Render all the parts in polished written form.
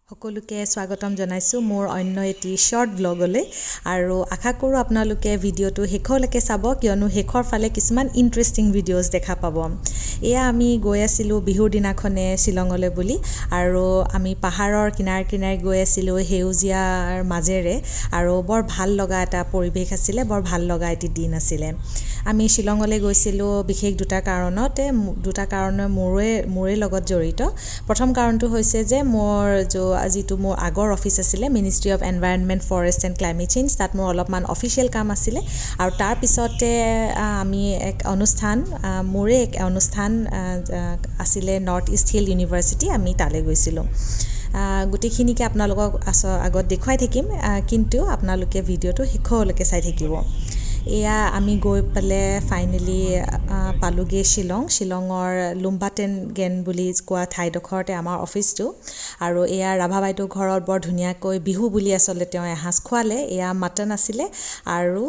সকলোকে স্বাগতম জনাইছো মোৰ অন্য এটি শৰ্ট ব্লগলৈ আৰু আশা কৰোঁ আপোনালোকে ভিডিঅ'টো শেষলৈকে চাব কিয়নো শেষৰ ফালে কিছুমান ইন্টাৰেষ্টিং ভিডিঅ'জ দেখা পাব। এয়া আমি গৈ আছিলোঁ বিহুৰ দিনাখনে শ্বিলঙলৈ বুলি আৰু আমি পাহাৰৰ কিনাৰে গৈ আছিলোঁ সেউজীয়াৰ মাজেৰে আৰু বৰ ভাল লগা এটা পৰিৱেশ আছিলে, বৰ ভাল লগা এটি দিন আছিলে। আমি শ্বিলঙলৈ গৈছিলোঁ বিশেষ দুটা কাৰণ মোৰে লগত জড়িত। প্ৰথম কাৰণটো হৈছে যে যিটো মোৰ আগৰ অফিচ আছিলে ministry of environment forest and climate change, তাত মোৰ অলপমান অফিচিয়েল কাম আছিলে আৰু তাৰ পিছতে আমি মোৰে এক অনুষ্ঠান আছিলে নৰ্থ ইষ্ট হিল ইউনিভাৰ্চিটি, আমি তালৈ গৈছিলোঁ। গোটেইখিনিকে আপোনালোকক আগত দেখুৱাই থাকিম, কিন্তু আপোনালোকে ভিডিঅ'টো শেষলৈকে চাই থাকিব। এয়া আমি গৈ পেলাই ফাইনেলি পালোগৈ শ্বিলঙৰ লুম্বাটেনগেন বুলি কোৱা ঠাইডোখৰতে আমাৰ অফিচটো। আৰু এয়া ৰাভা বাইদেউ ঘৰত বৰ ধুনীয়াকৈ বিহু বুলি আচলতে তেওঁ এসাঁজ খোৱালে। এয়া মাটন আছিলে আৰু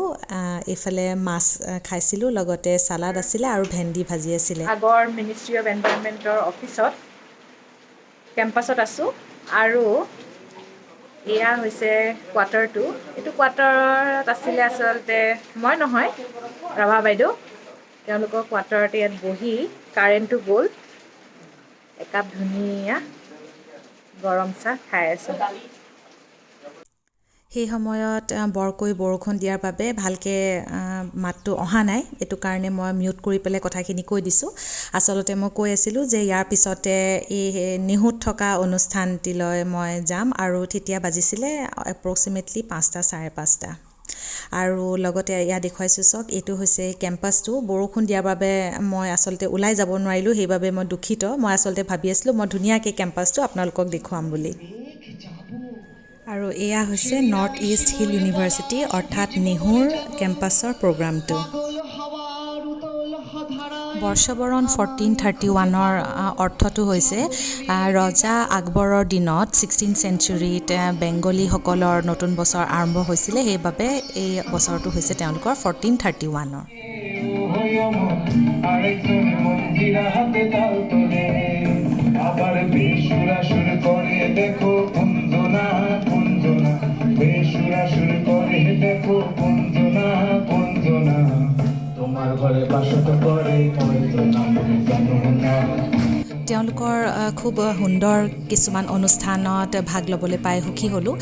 এইফালে মাছ খাইছিলোঁ, লগতে চালাড আছিলে আৰু ভেন্দি ভাজি আছিলে। আগৰ মিনিষ্ট্ৰি অফ এনভাইৰনমেণ্টৰ অফিচত কেম্পাছত আছোঁ আৰু এয়া হৈছে কোৱাৰ্টাৰটো। এইটো কোৱাৰ্টাৰত আছিলে আচলতে মই নহয়, ৰাভা বাইদেউ। তেওঁলোকৰ কোৱাৰ্টাৰতে ইয়াত বহি কাৰেণ্টটো গ'ল, একাপ ধুনীয়া গৰম চাহ খাই আছোঁ। সেই সময়ত বৰকৈ বৰষুণ দিয়াৰ বাবে ভালকৈ মাতটো অহা নাই, এইটো কাৰণে মই মিউট কৰি পেলাই কথাখিনি কৈ দিছোঁ। আচলতে মই কৈ আছিলোঁ যে ইয়াৰ পিছতে এই নেহুত থকা অনুষ্ঠানটিলৈ মই যাম আৰু তেতিয়া বাজিছিলে এপ্ৰক্সিমেটলি 5:30 আৰু লগতে ইয়াত দেখুৱাইছোঁ চাওক, এইটো হৈছে কেম্পাছটো। বৰষুণ দিয়াৰ বাবে মই আচলতে ওলাই যাব নোৱাৰিলোঁ, সেইবাবে মই দুখিত। মই আচলতে ভাবি আছিলোঁ মই ধুনীয়াকৈ কেম্পাছটো আপোনালোকক দেখুৱাম বুলি। আৰু এয়া হৈছে নৰ্থ ইষ্ট হিল ইউনিভাৰ্চিটি অৰ্থাৎ নেহুৰ কেম্পাছৰ প্ৰগ্ৰামটো। বৰ্ষবৰণ 1431ৰ অৰ্থটো হৈছে ৰজা আকবৰৰ দিনত 16th চেঞ্চুৰীত বেংগলীসকলৰ নতুন বছৰ আৰম্ভ হৈছিলে, সেইবাবে এই বছৰটো হৈছে তেওঁলোকৰ 1431ৰ। তেওঁলোকৰ খুব সুন্দৰ কিছুমান অনুষ্ঠানত ভাগ ল'বলৈ পাই সুখী হ'লোঁ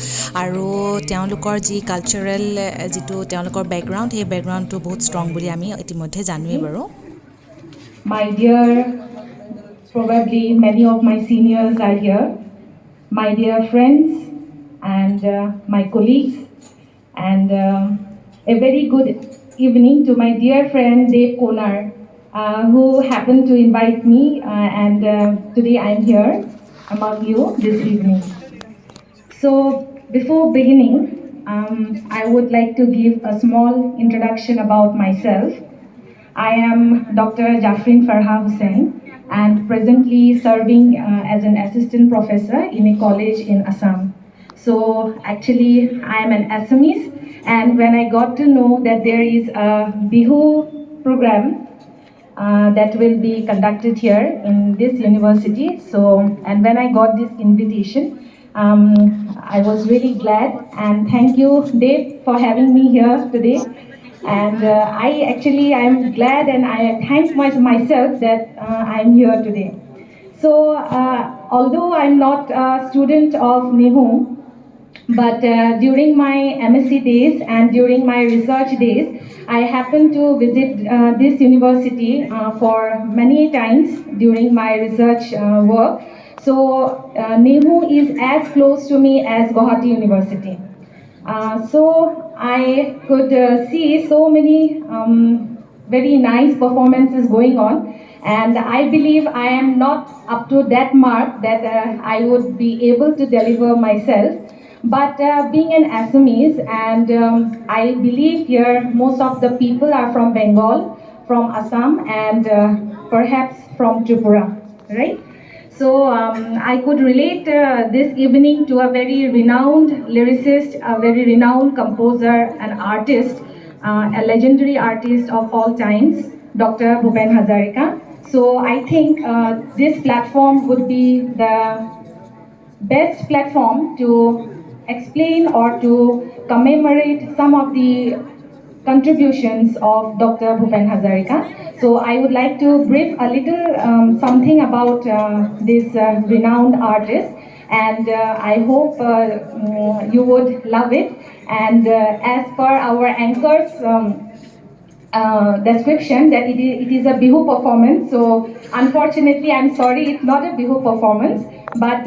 আৰু তেওঁলোকৰ যি কালচাৰেল যিটো তেওঁলোকৰ বেকগ্ৰাউণ্ড, সেই বেকগ্ৰাউণ্ডটো বহুত ষ্ট্ৰং বুলি আমি ইতিমধ্যে জানোৱেই বাৰু। My dear, probably many of my seniors are here, my dear friends and my colleagues, and a very good evening to my dear friend Dev Konar, who happened to invite me and today I am here among you this evening. So before beginning, I would like to give a small introduction about myself. I am Dr. Jafrin Farha Hussain and presently serving as an assistant professor in a college in Assam. So actually I am an Assamese, and when I got to know that there is a Bihu program that will be conducted here in this university, and when I got this invitation, I was really glad, and thank you Dave for having me here today. And I am glad and I thank myself that I'm here today. So although I'm not a student of NEHU, but during my MSc days and during my research days, I happened to visit this university for many times during my research work. So NEHU is as close to me as Guwahati University. So I could see so many very nice performances going on, and I believe I am not up to that mark that I would be able to deliver myself. But being an Assamese, and I believe here most of the people are from Bengal, from Assam, and perhaps from Tripura, right? So I could relate this evening to a very renowned lyricist, a very renowned composer and artist, a legendary artist of all times, Dr. Bhupen Hazarika. So I think this platform would be the best platform to explain or to commemorate some of the contributions of Dr. Bhupen Hazarika. So I would like to brief a little something about this renowned artist, and I hope you would love it. And as per our anchor's description, that it is a Bihu performance. So unfortunately, I'm sorry, it's not a Bihu performance. But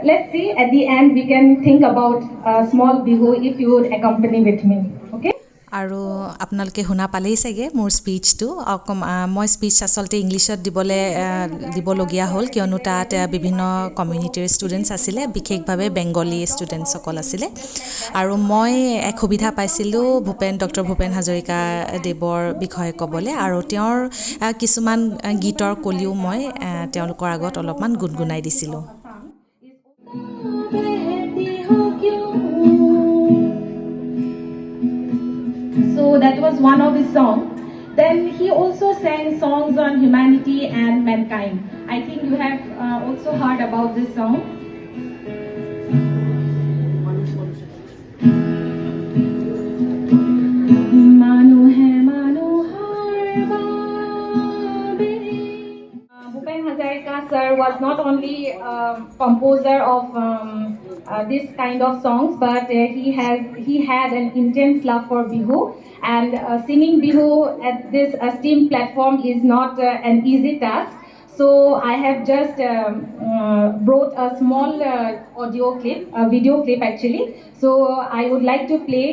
let's see, at the end, we can think about a small Bihu if you would accompany with me. Okay? আৰু আপোনালোকে শুনা পালেই চাগে মোৰ স্পীচটো মই speech আচলতে ইংলিছত দিবলগীয়া হ'ল কিয়নো তাত বিভিন্ন কমিউনিটিৰ ষ্টুডেণ্টছ আছিলে বিশেষভাৱে বেংগলী ষ্টুডেণ্টছসকল আছিলে আৰু মই এক সুবিধা পাইছিলোঁ ডক্টৰ ভূপেন হাজৰিকা দেৱৰ বিষয়ে ক'বলৈ আৰু তেওঁৰ কিছুমান গীতৰ কলিও মই তেওঁলোকৰ আগত অলপমান গুণগুণাই দিছিলোঁ So that was one of his songs. Then he also sang songs on humanity and mankind. I think you have also heard about this song. Bhupen Hazarika sir was not only composer of this kind of songs, but he had an intense love for Bihu, and singing Bihu at this esteemed platform is not an easy task. So I have just brought a small video clip actually. So I would like to play.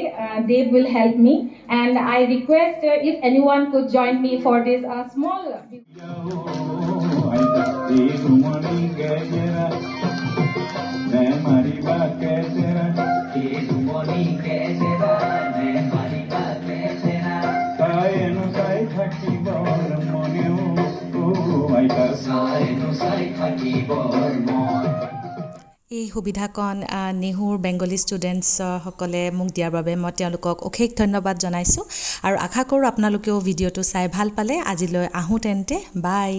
Dave will help me, and I request if anyone could join me for this small. এই সুবিধাকণ নেহুৰ বেংগলী ষ্টুডেণ্টছসকলে মোক দিয়াৰ বাবে মই তেওঁলোকক অশেষ ধন্যবাদ জনাইছোঁ আৰু আশা কৰোঁ আপোনালোকেও ভিডিঅ'টো চাই ভাল পালে আজিলৈ আহোঁ তেন্তে বাই